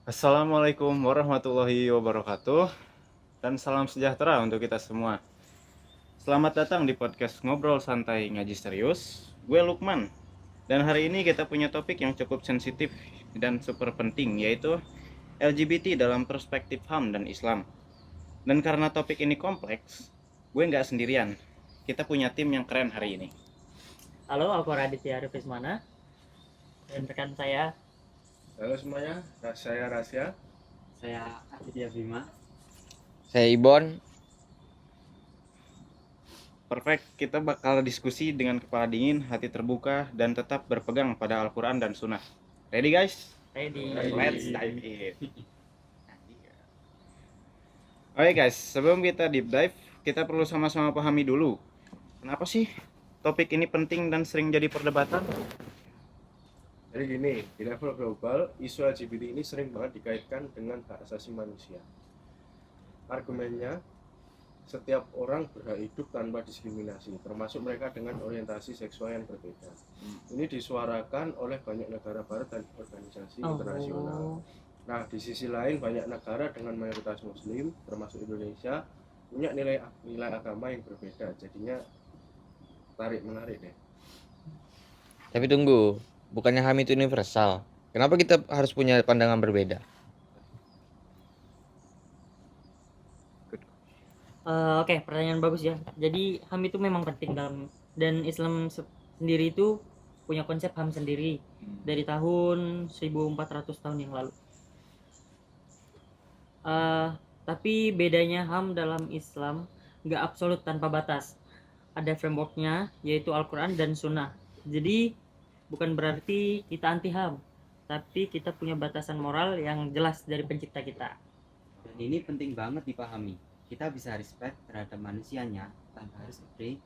Assalamualaikum warahmatullahi wabarakatuh dan salam sejahtera untuk kita semua. Selamat datang di podcast Ngobrol Santai Ngaji Serius. Gue Lukman. Dan hari ini kita punya topik yang cukup sensitif dan super penting, yaitu LGBT dalam perspektif HAM dan Islam. Dan karena topik ini kompleks, gue nggak sendirian. Kita punya tim yang keren hari ini. Halo, aku Raditya Arifismana dan rekan saya Halo semuanya, saya Rasya. Aditya Bima. Saya Ibon. Perfect, kita bakal diskusi dengan kepala dingin, hati terbuka, dan tetap berpegang pada Al-Quran dan Sunnah. Ready guys? Ready. Let's dive in. Oke guys, sebelum kita deep dive, kita perlu sama-sama pahami dulu kenapa sih topik ini penting dan sering jadi perdebatan. Jadi gini, di level global, isu LGBT ini sering banget dikaitkan dengan hak asasi manusia. Argumennya, setiap orang berhak hidup tanpa diskriminasi, termasuk mereka dengan orientasi seksual yang berbeda. Ini disuarakan oleh banyak negara barat dan organisasi internasional. Nah, di sisi lain banyak negara dengan mayoritas muslim, termasuk Indonesia, punya nilai agama yang berbeda. Jadinya tarik-menarik deh. Tapi tunggu, bukannya HAM itu universal? Kenapa kita harus punya pandangan berbeda? Oke, pertanyaan bagus ya. Jadi HAM itu memang penting dan Islam sendiri itu punya konsep HAM sendiri dari tahun 1400 tahun yang lalu. Tapi bedanya HAM dalam Islam nggak absolut tanpa batas. Ada frameworknya, yaitu Al-Quran dan Sunnah. Jadi bukan berarti kita anti HAM, tapi kita punya batasan moral yang jelas dari pencipta kita. Dan ini penting banget dipahami. Kita bisa respect terhadap manusianya tanpa harus agree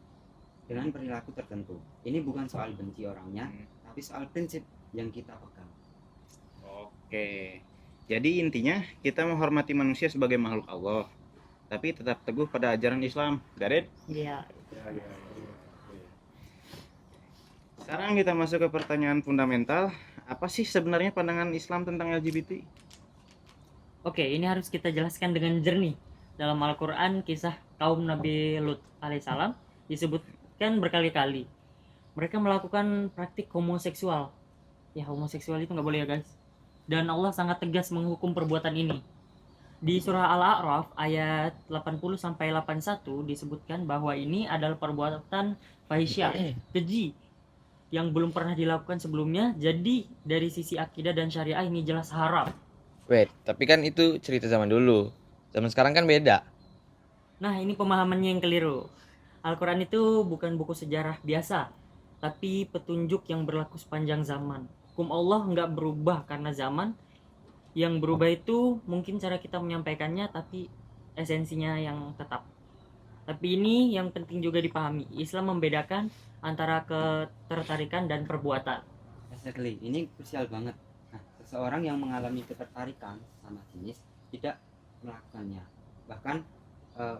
dengan perilaku tertentu. Ini bukan soal benci orangnya, tapi soal prinsip yang kita pegang. Oke, jadi intinya kita menghormati manusia sebagai makhluk Allah, tapi tetap teguh pada ajaran Islam. Got it? Iya. Sekarang kita masuk ke pertanyaan fundamental. Apa sih sebenarnya pandangan Islam tentang LGBT? Oke, ini harus kita jelaskan dengan jernih. Dalam Al-Quran, kisah kaum Nabi Lut alaihissalam disebutkan berkali-kali. Mereka melakukan praktik homoseksual. Ya, homoseksual itu nggak boleh ya guys. Dan Allah sangat tegas menghukum perbuatan ini. Di surah Al-A'raf ayat 80-81 disebutkan bahwa ini adalah perbuatan fahisyah, keji, yang belum pernah dilakukan sebelumnya. Jadi dari sisi akidah dan syariah ini jelas haram. Wait, tapi kan itu cerita zaman dulu. Zaman sekarang kan beda. Nah, ini pemahamannya yang keliru. Al-Quran itu bukan buku sejarah biasa, tapi petunjuk yang berlaku sepanjang zaman. Hukum Allah nggak berubah karena zaman. Yang berubah itu mungkin cara kita menyampaikannya, tapi esensinya yang tetap. Tapi ini yang penting juga dipahami. Islam membedakan antara ketertarikan dan perbuatan. Exactly, ini krusial banget. Nah, seseorang yang mengalami ketertarikan sama jenis tidak melakukannya, bahkan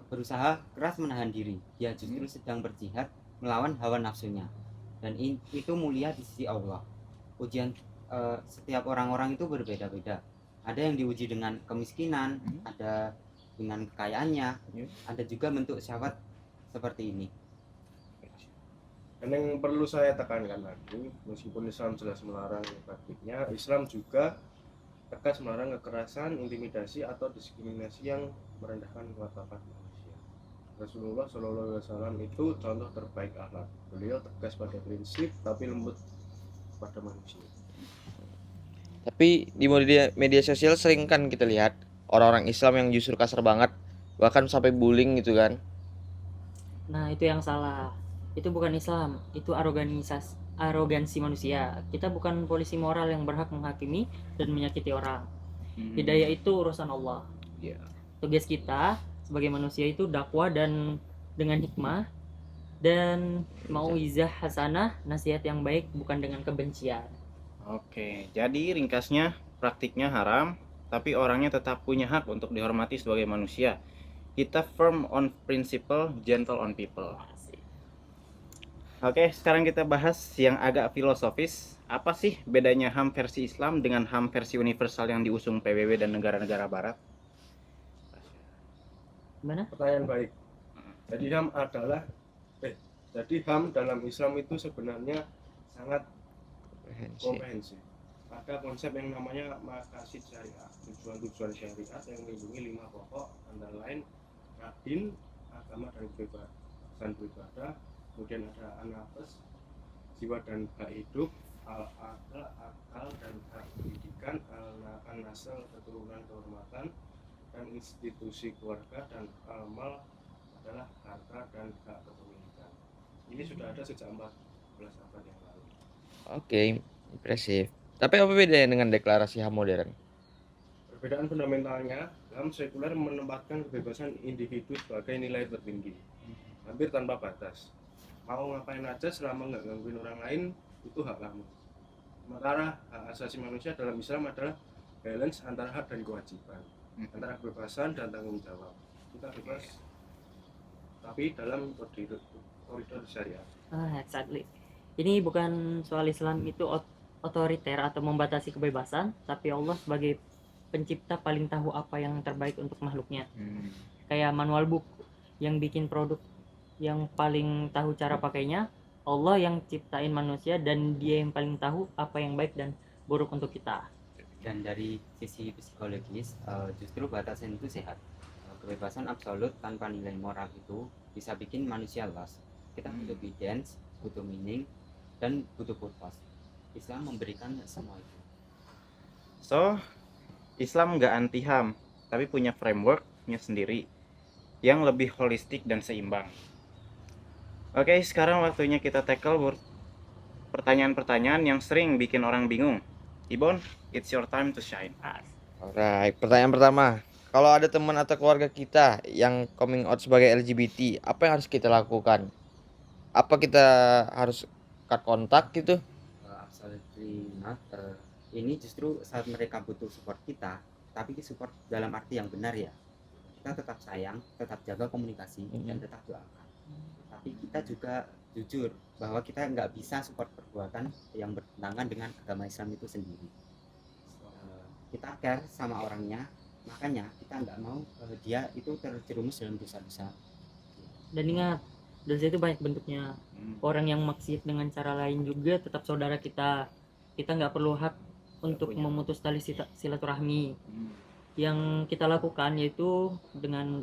berusaha keras menahan diri. Dia justru sedang berjihad melawan hawa nafsunya, dan itu mulia di sisi Allah. Ujian setiap orang-orang itu berbeda-beda. Ada yang diuji dengan kemiskinan, ada dengan kekayaannya, ada juga bentuk syahwat seperti ini. Dan yang perlu saya tekankan lagi, meskipun Islam jelas melarang praktiknya, Islam juga tegas melarang kekerasan, intimidasi atau diskriminasi yang merendahkan martabat manusia. Rasulullah SAW itu contoh terbaik akhlak. Beliau tegas pada prinsip tapi lembut pada manusia. Tapi di media sosial sering kan kita lihat orang-orang Islam yang justru kasar banget, bahkan sampai bullying gitu kan. Nah, itu yang salah. Itu bukan Islam, itu arogansi manusia. Kita bukan polisi moral yang berhak menghakimi dan menyakiti orang. Hidayah itu urusan Allah. Tugas kita sebagai manusia itu dakwah dan dengan hikmah dan mauizah hasanah, nasihat yang baik, bukan dengan kebencian. Oke, jadi ringkasnya praktiknya haram, tapi orangnya tetap punya hak untuk dihormati sebagai manusia. Kita firm on principle, gentle on people. Oke, sekarang kita bahas yang agak filosofis. Apa sih bedanya HAM versi Islam dengan HAM versi universal yang diusung PBB dan negara-negara barat? Gimana? Pertanyaan baik. Jadi HAM adalah jadi HAM dalam Islam itu sebenarnya sangat komprehensif. Ada konsep yang namanya maqasid syariah, tujuan-tujuan syariat yang melindungi 5 pokok antara lain adil, agama dan kebebasan beribadah, kemudian ada anafas, jiwa dan hak hidup, al-aql, akal dan hak pendidikan, al-nasl, keturunan kehormatan, dan institusi keluarga, dan al-mal adalah harta dan hak kepemilikan. Ini sudah ada sejak 14 abad yang lalu. Oke, impresif. Tapi apa bedanya dengan deklarasi HAM modern? Perbedaan fundamentalnya, HAM sekuler menempatkan kebebasan individu sebagai nilai tertinggi, hampir tanpa batas. Mau ngapain aja selama nggak gangguin orang lain, itu hak kamu. Sementara hak asasi manusia dalam Islam adalah balance antara hak dan kewajiban, antara kebebasan dan tanggung jawab. Kita bebas, tapi dalam koridor syariat. Exactly. Ini bukan soal Islam itu otoriter atau membatasi kebebasan, tapi Allah sebagai pencipta paling tahu apa yang terbaik untuk makhluknya. Kayak manual book yang bikin produk yang paling tahu cara pakainya, Allah yang ciptain manusia dan dia yang paling tahu apa yang baik dan buruk untuk kita. Dan dari sisi psikologis, justru batasan itu sehat. Kebebasan absolut tanpa nilai moral itu bisa bikin manusia lost. Kita butuh guidance, butuh meaning, dan butuh purpose. Islam memberikan semua itu. So, Islam nggak anti HAM, tapi punya frameworknya sendiri yang lebih holistik dan seimbang. Oke, sekarang waktunya kita tackle pertanyaan-pertanyaan yang sering bikin orang bingung. Ibon, it's your time to shine. Alright, pertanyaan pertama. Kalau ada teman atau keluarga kita yang coming out sebagai LGBT, apa yang harus kita lakukan? Apa kita harus cut kontak gitu? Absolutely not. Ini justru saat mereka butuh support kita, tapi support dalam arti yang benar ya. Kita tetap sayang, tetap jaga komunikasi, dan tetap doakan. Tapi kita juga jujur bahwa kita nggak bisa support perbuatan yang bertentangan dengan agama Islam itu sendiri. Kita care sama orangnya, makanya kita nggak mau dia itu terjerumus dalam dosa-dosa. Dan ingat, dosa itu banyak bentuknya. Orang yang maksiat dengan cara lain juga tetap saudara kita. Kita nggak perlu hak untuk memutus tali silaturahmi. Yang kita lakukan yaitu dengan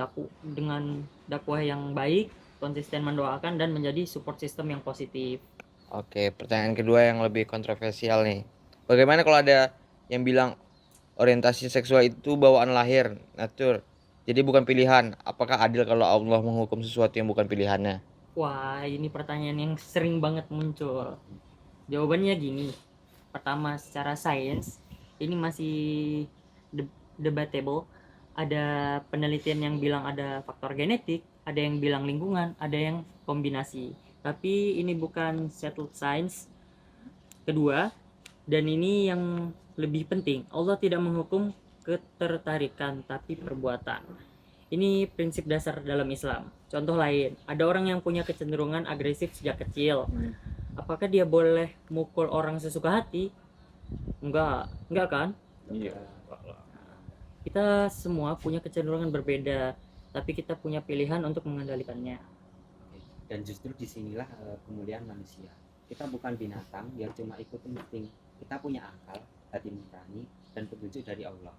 dakwah yang baik, konsisten mendoakan dan menjadi support system yang positif. Oke, pertanyaan kedua yang lebih kontroversial nih. Bagaimana kalau ada yang bilang orientasi seksual itu bawaan lahir, natur, jadi bukan pilihan? Apakah adil kalau Allah menghukum sesuatu yang bukan pilihannya? Wah, ini pertanyaan yang sering banget muncul. Jawabannya gini. Pertama, secara sains ini masih debatable. Ada penelitian yang bilang ada faktor genetik, ada yang bilang lingkungan, ada yang kombinasi. Tapi ini bukan settled science. Kedua, dan ini yang lebih penting, Allah tidak menghukum ketertarikan tapi perbuatan. Ini prinsip dasar dalam Islam. Contoh lain, ada orang yang punya kecenderungan agresif sejak kecil. Apakah dia boleh mukul orang sesuka hati? Enggak kan? Iya. Kita semua punya kecenderungan berbeda, tapi kita punya pilihan untuk mengendalikannya. Dan justru disinilah kemuliaan manusia. Kita bukan binatang yang cuma ikut insting. Kita punya akal, hati nurani, dan petunjuk dari Allah.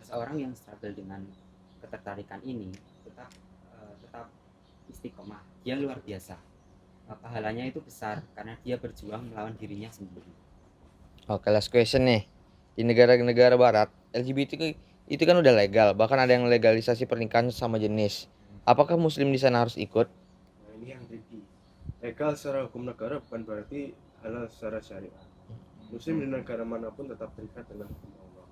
Seseorang yang struggle dengan ketertarikan ini tetap istiqomah. Dia luar biasa. Pahalanya itu besar karena dia berjuang melawan dirinya sendiri. Oke, last question nih. Di negara-negara barat, LGBT itu kan udah legal, bahkan ada yang legalisasi pernikahan sama jenis. Apakah muslim di sana harus ikut? Nah, ini yang tricky. Legal secara hukum negara bukan berarti halal secara syariat. Muslim di negara manapun tetap terikat dengan hukum Allah.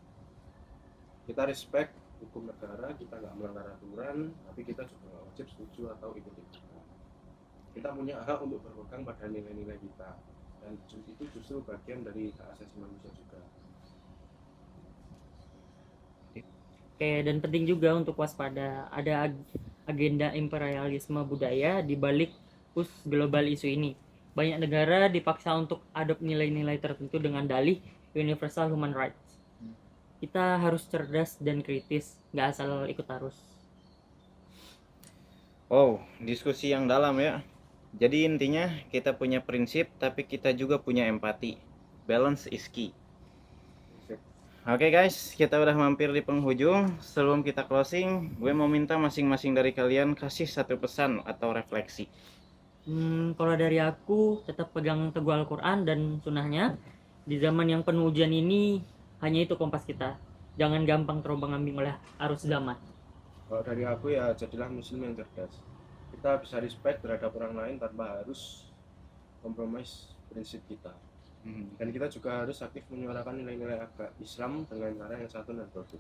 Kita respect hukum negara, kita nggak melanggar aturan, tapi kita juga nggak wajib setuju atau ikut-ikutan. Kita punya hak untuk berpegang pada nilai-nilai kita, dan itu justru bagian dari hak asasi manusia juga. Oke, dan penting juga untuk waspada, ada agenda imperialisme budaya di balik push global isu ini. Banyak negara dipaksa untuk adopt nilai-nilai tertentu dengan dalih universal human rights. Kita harus cerdas dan kritis, nggak asal ikut arus. Oh, diskusi yang dalam ya. Jadi intinya kita punya prinsip tapi kita juga punya empati. Balance is key. Oke guys, kita udah mampir di penghujung. Sebelum kita closing, gue mau minta masing-masing dari kalian kasih satu pesan atau refleksi. Kalau dari aku, tetap pegang teguh Al-Quran dan sunnahnya. Di zaman yang penuh ujian ini, hanya itu kompas kita. Jangan gampang terombang-ambing oleh arus zaman. Kalau dari aku ya jadilah muslim yang cerdas. Kita bisa respect terhadap orang lain tanpa harus kompromis prinsip kita. Dan kita juga harus aktif menyuarakan nilai-nilai agama Islam dengan cara yang santun dan produktif.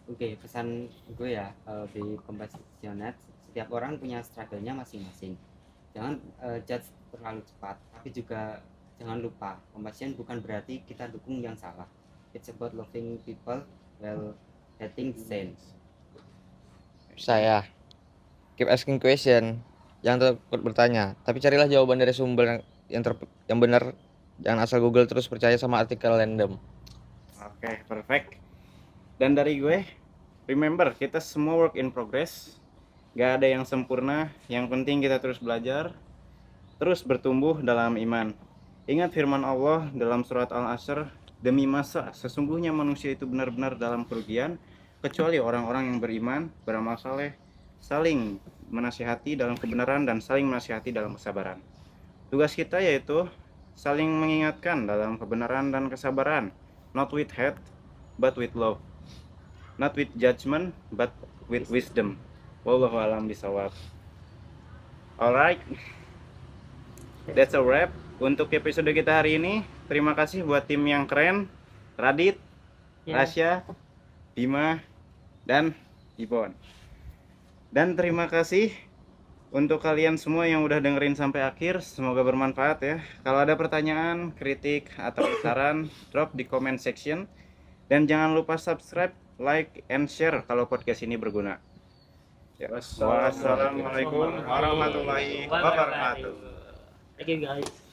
Oke, pesan gue ya di Compassionate, setiap orang punya struggle-nya masing-masing. Jangan judge terlalu cepat, tapi juga jangan lupa, compassion bukan berarti kita dukung yang salah. It's about loving people while hating sin. Saya keep asking question, jangan takut bertanya, tapi carilah jawaban dari sumber yang benar. Jangan asal Google terus percaya sama artikel random. Oke, perfect. Dan dari gue, remember kita semua work in progress. Gak ada yang sempurna, yang penting kita terus belajar, terus bertumbuh dalam iman. Ingat firman Allah dalam surat Al-Asr, demi masa sesungguhnya manusia itu benar-benar dalam kerugian, kecuali orang-orang yang beriman, beramal saleh, saling menasihati dalam kebenaran dan saling menasihati dalam kesabaran. Tugas kita yaitu saling mengingatkan dalam kebenaran dan kesabaran, not with hate, but with love. Not with judgment, but with wisdom. Wallahu a'lam bishawab. Alright, that's a wrap untuk episode kita hari ini. Terima kasih buat tim yang keren, Radit, Ya. Rasya, Bima, dan Ibon. Dan terima kasih untuk kalian semua yang udah dengerin sampai akhir. Semoga bermanfaat ya. Kalau ada pertanyaan, kritik, atau saran, drop di comment section. Dan jangan lupa subscribe, like, and share kalau podcast ini berguna. Ya. Wassalamualaikum warahmatullahi wabarakatuh. Thank you guys.